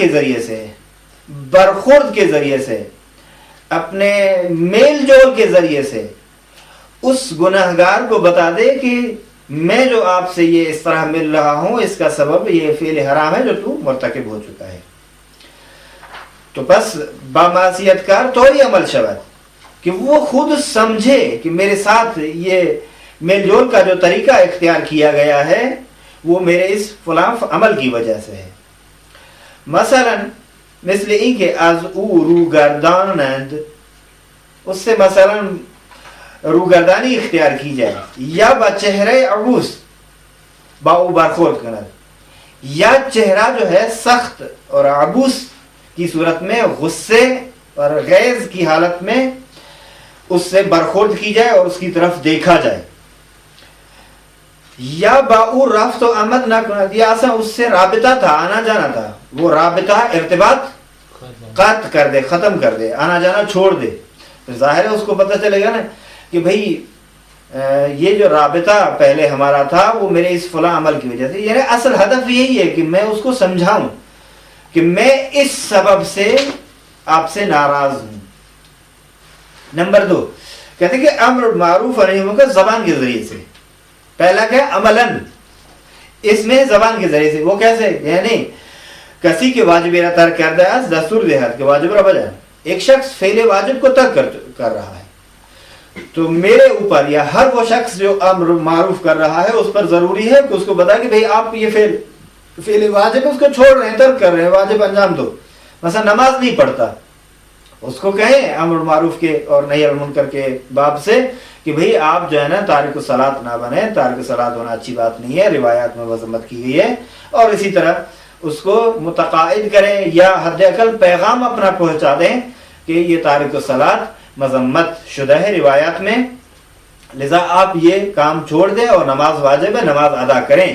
کے ذریعے سے، برخورد کے ذریعے سے، اپنے میل جول کے ذریعے سے اس گناہگار کو بتا دے کہ میں جو آپ سے یہ اس طرح مل رہا ہوں اس کا سبب یہ فعل حرام ہے جو تو مرتکب ہو چکا ہے. تو بس بامعصیت کار طوری عمل شود کہ وہ خود سمجھے کہ میرے ساتھ یہ میل جول کا جو طریقہ اختیار کیا گیا ہے وہ میرے اس فلاں عمل کی وجہ سے ہے. مثلا مثل این کہ از او روگردانند، اس سے مثلا روگردانی اختیار کی جائے، یا با چہرے عبوس با او برخورد کند، یا چہرہ جو ہے سخت اور عبوس کی صورت میں غصے اور غیظ کی حالت میں اس سے برخورد کی جائے اور اس کی طرف دیکھا جائے، یا با او رفت و آمد نہ کند، یا اصلا اس سے رابطہ تھا، آنا جانا تھا، وہ رابطہ ارتباط قطع کر دے، ختم کر دے، آنا جانا چھوڑ دے. تو ظاہر ہے اس کو پتہ چلے گا نا کہ بھئی یہ جو رابطہ پہلے ہمارا تھا وہ میرے اس فلاں عمل کی وجہ سے، یعنی اصل ہدف یہی ہے کہ میں اس کو سمجھاؤں کہ میں اس سبب سے آپ سے ناراض ہوں. نمبر 2 کہتے ہیں کہ امر معروف اور نہی منکر زبان کے ذریعے سے. پہلا کیا؟ عملاً، اس میں زبان کے ذریعے سے. وہ کیسے؟ یعنی کسی کے واجب را ترک کرده است دستور دهد کہ واجب را بجائے. ایک شخص فعل واجب کو ترک کر رہا ہے تو میرے اوپر یا ہر وہ شخص جو امر معروف کر رہا ہے اس پر ضروری ہے کہ اس کو بتا کہ بھئی آپ یہ فعل واجب اس کو چھوڑ رہے ہیں، ترک کر رہے ہیں، واجب انجام دو. مثلا نماز نہیں پڑھتا، اس کو کہیں امر معروف کے اور نہی عن المنکر کے باب سے کہ بھئی آپ جو ہے نا تارک الصلاۃ نہ بنیں، تارک الصلاۃ ہونا اچھی بات نہیں ہے، روایات میں مذمت کی گئی ہے. اور اسی طرح اس کو متقاعد کریں یا حد اقل پیغام اپنا پہنچا دیں کہ یہ تارک الصلاۃ مذمت شدہ ہے روایات میں، لذا آپ یہ کام چھوڑ دیں اور نماز واجب ہے، نماز ادا کریں.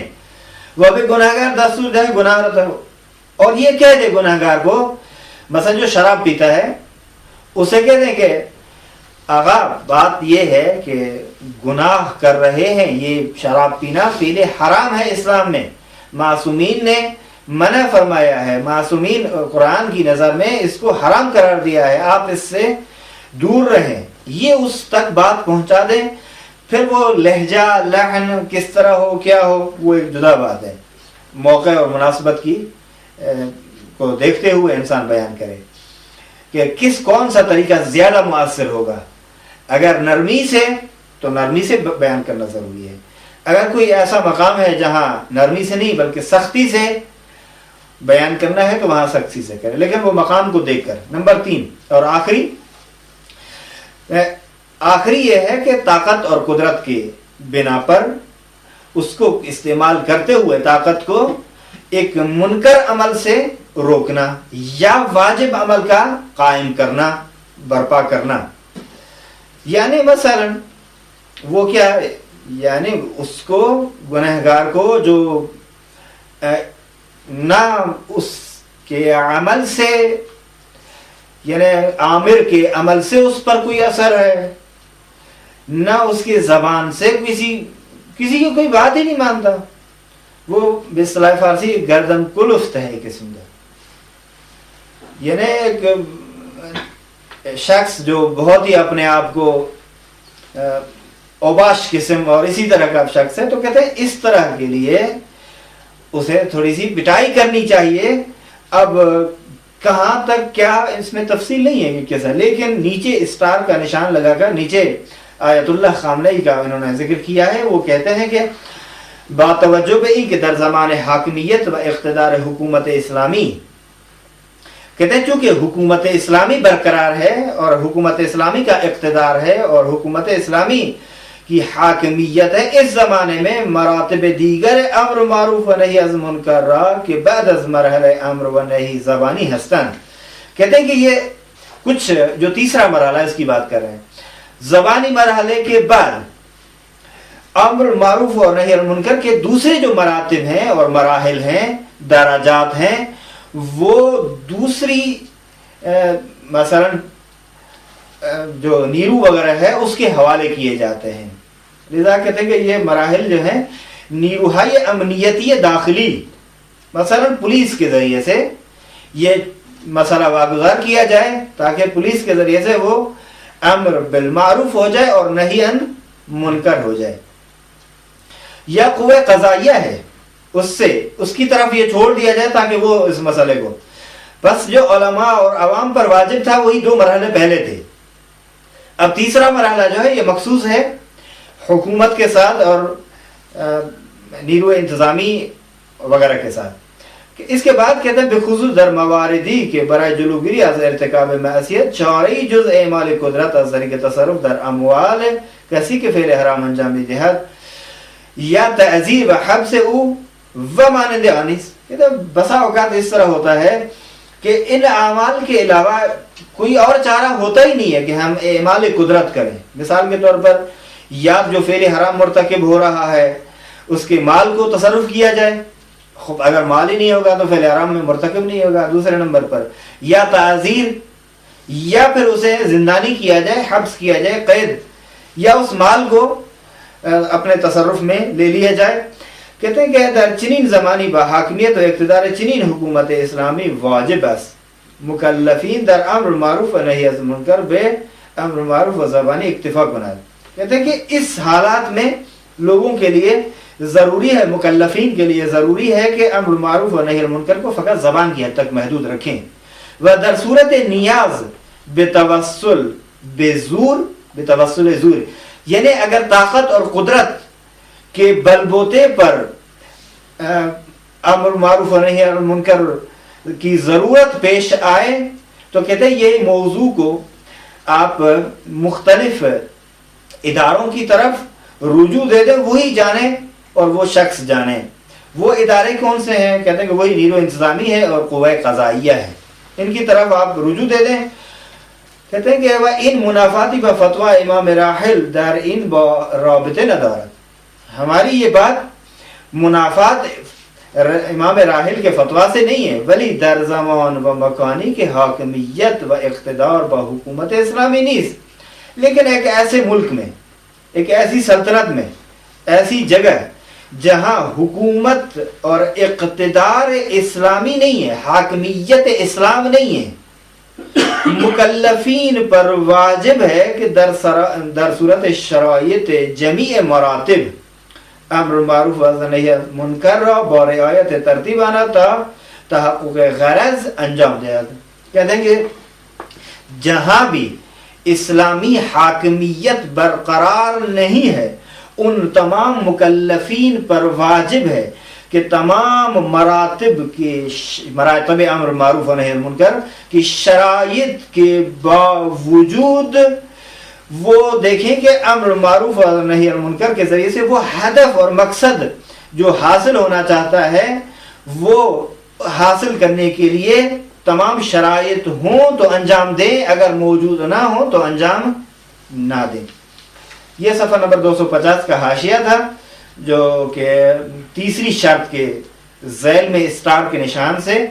وہ بھی گناہگار دستور دے گناہ رہتا ہو. اور یہ کہہ دے گناہگار کو، مثلا جو شراب پیتا ہے اسے کہہ دیں کہ آغا بات یہ ہے کہ گناہ کر رہے ہیں، یہ شراب پینا فعل حرام ہے اسلام میں، معصومین نے منع فرمایا ہے، معصومین قرآن کی نظر میں اس کو حرام قرار دیا ہے، آپ اس سے دور رہیں. یہ اس تک بات پہنچا دیں. پھر وہ لہجہ لحن کس طرح ہو کیا ہو وہ ایک جدا بات ہے، موقع اور مناسبت کی کو دیکھتے ہوئے انسان بیان کرے کہ کون سا طریقہ زیادہ مؤثر ہوگا. اگر نرمی سے تو نرمی سے بیان کرنا ضروری ہے، اگر کوئی ایسا مقام ہے جہاں نرمی سے نہیں بلکہ سختی سے بیان کرنا ہے تو وہاں سختی سے کرے، لیکن وہ مقام کو دیکھ کر. نمبر 3 اور آخری یہ ہے کہ طاقت اور قدرت کے بنا پر اس کو استعمال کرتے ہوئے طاقت کو ایک منکر عمل سے روکنا یا واجب عمل کا قائم کرنا، برپا کرنا. یعنی مثلا وہ کیا ہے، یعنی اس کو گنہگار کو جو نہ اس کے عمل سے یعنی عامر کے عمل سے اس پر کوئی اثر ہے، نہ اس کی زبان سے کسی کی کوئی بات ہی نہیں مانتا، وہ باصطلاح فارسی گردن کلفت ہے ایک قسم کا. یعنی ایک شخص جو بہت ہی اپنے آپ کو اوباش قسم اور اسی طرح کا شخص ہے، تو کہتے ہیں اس طرح کے لیے اسے تھوڑی سی پٹائی کرنی چاہیے. اب کہاں تک کیا اس میں تفصیل نہیں ہے کہ کیسا، لیکن نیچے اسٹار کا نشان لگا کر نیچے آیت اللہ خامنئی کا انہوں نے ذکر کیا ہے. وہ کہتے ہیں کہ باتوجہ بئی کہ در زمان حاکمیت و اقتدار حکومت اسلامی، کہتے ہیں چونکہ حکومت اسلامی برقرار ہے اور حکومت اسلامی کا اقتدار ہے اور حکومت اسلامی کی حاکمیت ہے، اس زمانے میں مراتب دیگر امر معروف و نہی از منکر را کہ بعد از مرحلہ امر و نہی زبانی ہستن. کہتے ہیں کہ یہ کچھ جو تیسرا مرحلہ اس کی بات کر رہے ہیں، زبانی مرحلے کے بعد امر معروف اور نہی منکر کے دوسرے جو مراتب ہیں اور مراحل ہیں، درجات ہیں، وہ دوسری مثلا جو نیرو وغیرہ ہے اس کے حوالے کیے جاتے ہیں. لذا کہتے ہیں کہ یہ مراحل جو ہیں نیروهای امنیتی داخلی، مثلا پولیس کے ذریعے سے یہ مسئلہ واگزار کیا جائے تاکہ پولیس کے ذریعے سے وہ امر بالمعروف ہو جائے اور نہی عن منکر ہو جائے. یا قوہ قضائیہ ہے اس کی طرف یہ چھوڑ دیا جائے تاکہ وہ اس مسئلے کو. بس جو علماء اور عوام پر واجب تھا وہی 2 مرحلے پہلے تھے. اب تیسرا مرحلہ جو ہے یہ مخصوص ہے حکومت کے ساتھ اور نیرو انتظامی وغیرہ کے ساتھ. اس کے بعد کہتے ہیں بخصوص در مواردی کے برائے جلوگیری از ارتکاب معصیت چاری جز اعمال قدرت از طریق تصرف در اموال کسی کے فعل حرام انجام دہد یا تعذیب حبس او و مانند آنیس. کہتے ہیں بسا اوقات اس طرح ہوتا ہے کہ ان اعمال کے علاوہ کوئی اور چارہ ہوتا ہی نہیں ہے کہ ہم اعمال قدرت کریں. مثال کے طور پر یا جو فعل حرام مرتکب ہو رہا ہے اس کے مال کو تصرف کیا جائے. خب اگر مال ہی نہیں ہوگا تو فعل حرام میں مرتکب نہیں ہوگا. دوسرے نمبر پر یا تعزیر یا پھر اسے زندانی کیا جائے, حبس کیا جائے, قید, یا اس مال کو اپنے تصرف میں لے لیا جائے. کہتے ہیں کہ در چنین زمانی با حاکمیت و اقتدار چنین حکومت اسلامی واجب است مکلفین در امر معروف و نہی از منکر بے امر معروف و زبانی اکتفا کنند. کہتے ہیں کہ اس حالات میں لوگوں کے لیے ضروری ہے, مکلفین کے لیے ضروری ہے کہ امر معروف و نہی منکر کو فقط زبان کی حد تک محدود رکھیں. و در صورت نیاز بتوسل زور, یعنی اگر طاقت اور قدرت کے بلبوتے پر امر معروف و نہی منکر کی ضرورت پیش آئے تو کہتے ہیں یہ موضوع کو آپ مختلف اداروں کی طرف رجوع دے دیں, وہی جانیں اور وہ شخص جانے. وہ ادارے کون سے ہیں؟ کہتے ہیں کہ وہی نیرو انتظامی ہے اور قوہ قضائیہ ہے. ان کی طرف آپ رجوع دے دیں. کہتے ہیں کہ وہ ان منافاتی با فتویٰ امام راحل در ان با رابطے ندارت. ہماری یہ بات منافات امام راحل کے فتویٰ سے نہیں ہے, ولی در زمان و مکانی کے حاکمیت و اقتدار با حکومت اسلامی نیز, لیکن ایک ایسے ملک میں, ایک ایسی سلطنت میں, ایسی جگہ جہاں حکومت اور اقتدار اسلامی نہیں ہے, حاکمیت اسلام نہیں ہے, مکلفین پر واجب ہے کہ در صورت شرائط جمیع مراتب امر معروف و نہی منکر را با رعایت ترتیبانہ تا تحقق غرض انجام دے. کہتے ہیں کہ جہاں بھی اسلامی حاکمیت برقرار نہیں ہے ان تمام مکلفین پر واجب ہے کہ تمام مراتب امر معروف و نہی منکر کی شرائط کے باوجود وہ دیکھیں کہ امر معروف و نہی منکر کے ذریعے سے وہ ہدف اور مقصد جو حاصل ہونا چاہتا ہے وہ حاصل کرنے کے لیے تمام شرائط ہوں تو انجام دیں, اگر موجود نہ ہوں تو انجام نہ دیں. یہ صفحہ نمبر 250 کا حاشیہ تھا جو کہ تیسری شرط کے ذیل میں اسٹار کے نشان سے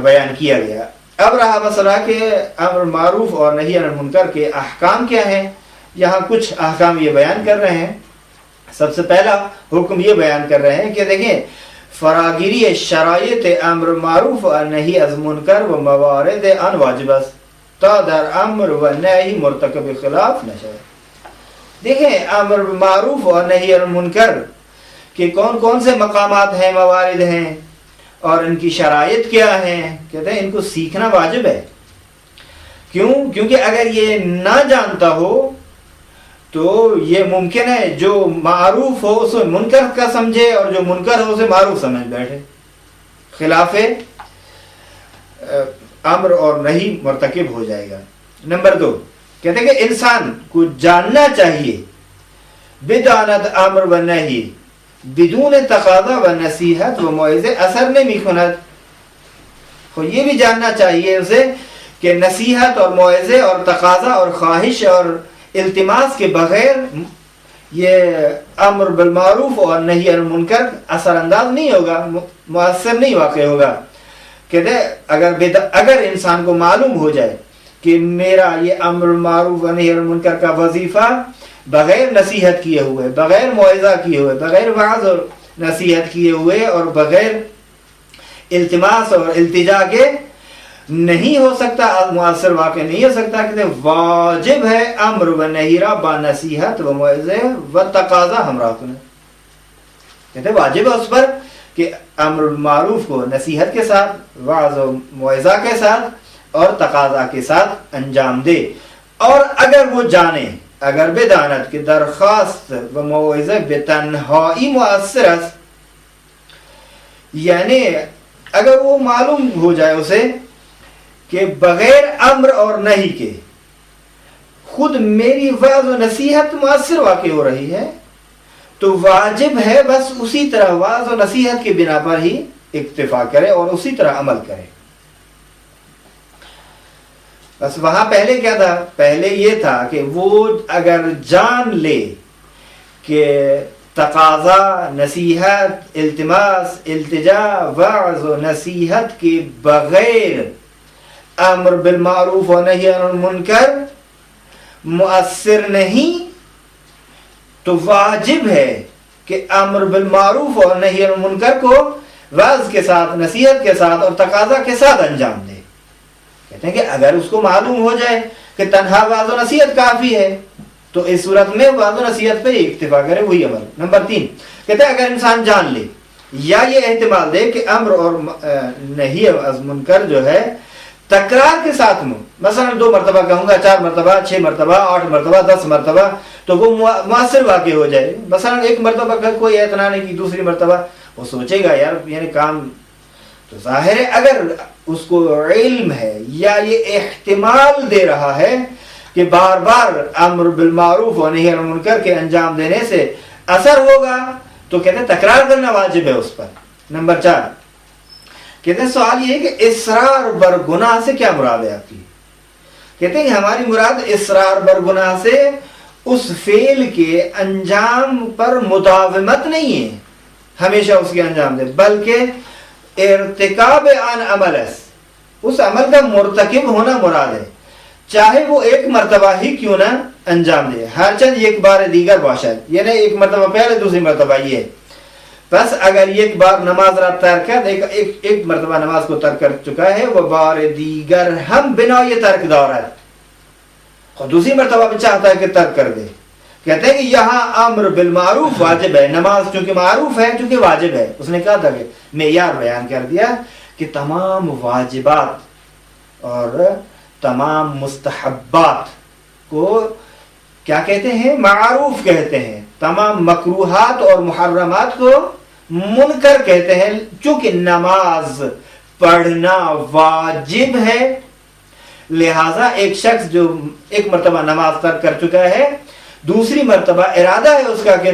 بیان کیا گیا. اب رہا مسئلہ کہ امر معروف اور نہی عن منکر کے احکام کیا ہیں. یہاں کچھ احکام یہ بیان کر رہے ہیں. سب سے پہلا حکم یہ بیان کر رہے ہیں کہ دیکھیں فراگیری شرائط امر معروف و نہی از منکر و موارد ان واجب است تا در امر و نہی مرتکب خلاف نشود. دیکھیں امر معروف اور نہی عن منکر کہ کون کون سے مقامات ہیں, موارد ہیں اور ان کی شرائط کیا ہیں. کہتے ہیں ان کو سیکھنا واجب ہے. کیوں؟ کیونکہ اگر یہ نہ جانتا ہو تو یہ ممکن ہے جو معروف ہو اسے منکر کا سمجھے اور جو منکر ہو اسے معروف سمجھ بیٹھے, خلاف امر اور نہی مرتکب ہو جائے گا. نمبر 2 کہتے ہیں کہ انسان کو جاننا چاہیے بدانت امر و نہی بدون تقاضا و نصیحت و موعظه اثر نمیکند. خود یہ بھی جاننا چاہیے اسے کہ نصیحت اور موعظے اور تقاضا اور خواہش اور التماس کے بغیر یہ امر بالمعروف اور نہی عن منکر اثر انداز نہیں ہوگا, مؤثر نہیں واقع ہوگا. کہتے اگر انسان کو معلوم ہو جائے کہ میرا یہ امر معروف و نہی عن منکر کا وظیفہ بغیر نصیحت کیے ہوئے, بغیر موعظہ کیے ہوئے, بغیر وعظ اور نصیحت کیے ہوئے اور بغیر التماس اور التجا کے نہیں ہو سکتا، مؤثر واقع نہیں ہو سکتا. کہتے ہیں واجب ہے امر و نہیرہ با نصیحت و موعظہ و تقاضا ہمراہ کنه. کہتے ہیں واجب ہے اس پر کہ امر معروف کو نصیحت کے ساتھ، وعظ و موعظہ کے ساتھ اور تقاضا کے ساتھ انجام دے. اور اگر وہ جانے، اگر بدانت کہ درخواست و موعظہ بتنہائی مؤثر است، یعنی اگر وہ معلوم ہو جائے اسے کہ بغیر امر اور نہیں کے خود میری وعظ و نصیحت مؤثر واقع ہو رہی ہے، تو واجب ہے بس اسی طرح وعظ و نصیحت کی بنا پر ہی اکتفا کرے اور اسی طرح عمل کرے. بس وہاں پہلے کیا تھا؟ پہلے یہ تھا کہ وہ اگر جان لے کہ تقاضا، نصیحت، التماس، التجا، وعظ و نصیحت کے بغیر امر بالمعروف و نہی عن المنکر مؤثر نہیں، تو واجب ہے کہ امر بالمعروف اور نہی عن المنکر کو وعظ کے ساتھ، نصیحت کے ساتھ اور تقاضا کے ساتھ انجام دے. کہتے ہیں کہ اگر اس کو معلوم ہو جائے کہ تنہا وعظ و نصیحت کافی ہے تو اس صورت میں وعظ و نصیحت پہ اکتفا کرے، وہی عمل. نمبر 3 کہتے ہیں اگر انسان جان لے یا یہ احتمال دے کہ امر اور نہی عن منکر جو ہے تکرار کے ساتھ میں، مثلا 2 مرتبہ کہوں گا، 4 مرتبہ، 6 مرتبہ، 8 مرتبہ، 10 مرتبہ، تو وہ مؤثر واقع ہو جائے. مثلا 1 مرتبہ کا کوئی اعتنا نہیں کی، دوسری مرتبہ وہ سوچے گا یار یعنی کام تو ظاہر ہے. اگر اس کو علم ہے یا یہ احتمال دے رہا ہے کہ بار بار امر بالمعروف و نہی عن المنکر کے انجام دینے سے اثر ہوگا، تو کہتے ہیں تکرار کرنا واجب ہے اس پر. نمبر 4 کہتے ہیں سوال یہ ہے کہ اصرار بر گناہ سے کیا مراد ہے آپ کی؟ کہتے ہیں کہ ہماری مراد اصرار بر گناہ سے اس فعل کے انجام پر مداومت نہیں ہے، ہمیشہ اس کے انجام دے، بلکہ ارتکاب عن عمل، اس عمل کا مرتکب ہونا مراد ہے، چاہے وہ 1 مرتبہ ہی کیوں نہ انجام دے. ہر چند ایک بار دیگر باشد، یعنی 1 مرتبہ پہلے، دوسری مرتبہ یہ. بس اگر ایک بار نماز رات ترک ہے، ایک مرتبہ نماز کو ترک کر چکا ہے، وہ بار دیگر ہم بنا یہ ترک دارت، اور دوسری مرتبہ بھی چاہتا ہے کہ ترک کر دے. کہتے ہیں کہ یہاں امر بالمعروف واجب ہے، نماز چونکہ معروف ہے، چونکہ واجب ہے. اس نے کہا تھا کہ معیار بیان کر دیا کہ تمام واجبات اور تمام مستحبات کو کیا کہتے ہیں؟ معروف کہتے ہیں. تمام مکروہات اور محرمات کو منکر کہتے ہیں. چونکہ نماز پڑھنا واجب ہے، لہذا ایک شخص جو 1 مرتبہ نماز ترک کر چکا ہے، دوسری مرتبہ ارادہ ہے اس کا کہ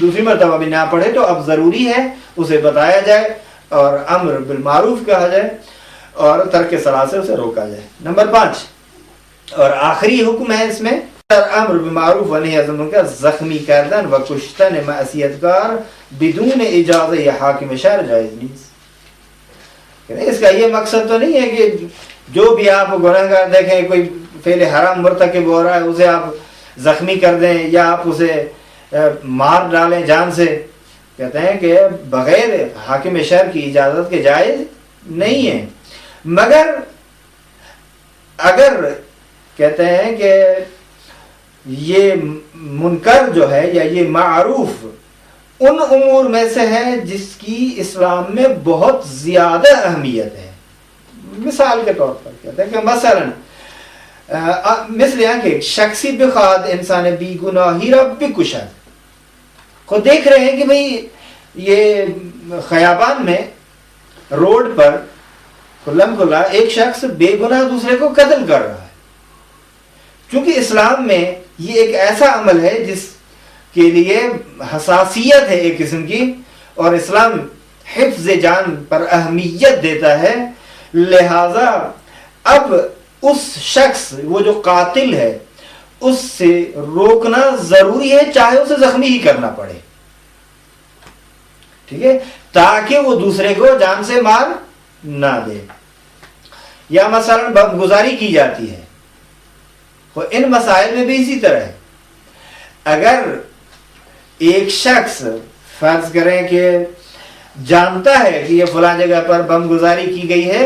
دوسری مرتبہ بھی نہ پڑھے، تو اب ضروری ہے اسے بتایا جائے اور امر بالمعروف کہا جائے اور ترک صلاۃ سے اسے روکا جائے. نمبر 5 اور آخری حکم ہے اس میں، امر بالمعروف و نہی عن المنکر زخمی کردن و کشتن معصیت کار بدون اجازت یا حاکم شہر جائز نہیں. اس کا یہ مقصد تو نہیں ہے کہ جو بھی آپ گنہگار دیکھیں کوئی فعل حرام مرتکب ہو رہا ہے اسے آپ زخمی کر دیں یا آپ اسے مار ڈالیں جان سے. کہتے ہیں کہ بغیر حاکم شہر کی اجازت کے جائز نہیں ہے، مگر اگر کہتے ہیں کہ یہ منکر جو ہے یا یہ معروف ان امور میں سے ہے جس کی اسلام میں بہت زیادہ اہمیت ہے. مثال کے طور پر کہتے ہیں کہ مثلا مثل یہاں کہ شخصی بخواد انسان بی گناہی را بکشد. خود دیکھ رہے ہیں کہ بھئی یہ خیابان میں روڈ پر کھلم کھلا ایک شخص بے گناہ دوسرے کو قتل کر رہا ہے. چونکہ اسلام میں یہ ایک ایسا عمل ہے جس کے لیے حساسیت ہے ایک قسم کی، اور اسلام حفظ جان پر اہمیت دیتا ہے، لہذا اب اس شخص وہ جو قاتل ہے اس سے روکنا ضروری ہے، چاہے اسے زخمی ہی کرنا پڑے. ٹھیک ہے، تاکہ وہ دوسرے کو جان سے مار نہ دے. یا مثلا گزاری کی جاتی ہے، ان مسائل میں بھی اسی طرح ہے. اگر ایک شخص فرض کریں کہ جانتا ہے کہ یہ فلاں جگہ پر بم گزاری کی گئی ہے